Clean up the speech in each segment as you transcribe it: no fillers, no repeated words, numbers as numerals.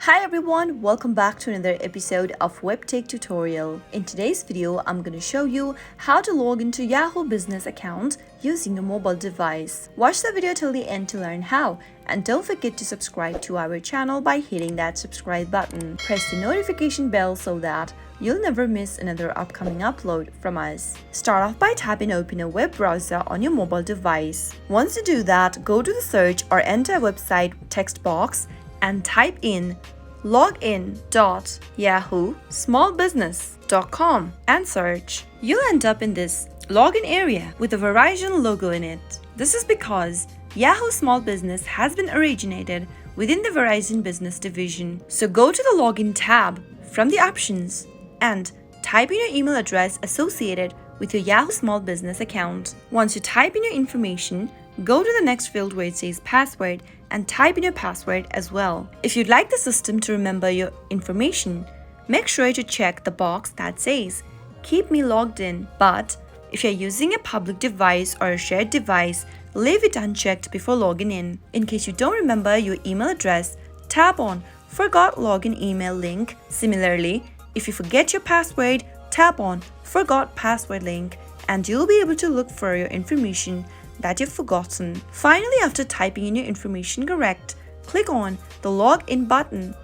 Hi everyone, welcome back to another episode of Webtech Tutorial. In today's video, I'm going to show you how to log into Yahoo Business Account using a mobile device. Watch the video till the end to learn how, and don't forget to subscribe to our channel by hitting that subscribe button. Press the notification bell so that you'll never miss another upcoming upload from us. Start off by tapping open a web browser on your mobile device. Once you do that, go to the search or enter a website text box and type in login.yahoo-smallbusiness.com and search. You'll end up in this login area with a Verizon logo in it. This is because Yahoo Small Business has been originated within the Verizon Business division. So go to the Login tab from the options and type in your email address associated with your Yahoo Small Business account. Once you type in your information, go to the next field where it says password and type in your password as well. If you'd like the system to remember your information, make sure to check the box that says keep me logged in. But if you're using a public device or a shared device, leave it unchecked before logging in. In case you don't remember your email address, tap on forgot login email link. Similarly, if you forget your password, tap on forgot password link and you'll be able to look for your information that you've forgotten. Finally, after typing in your information correct, click on the login button,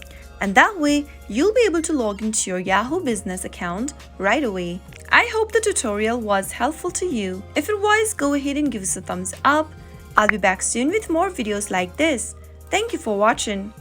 and that way you'll be able to log into your Yahoo Business account right away. I hope the tutorial was helpful to you. If it was, go ahead and give us a thumbs up. I'll be back soon with more videos like this. Thank you for watching.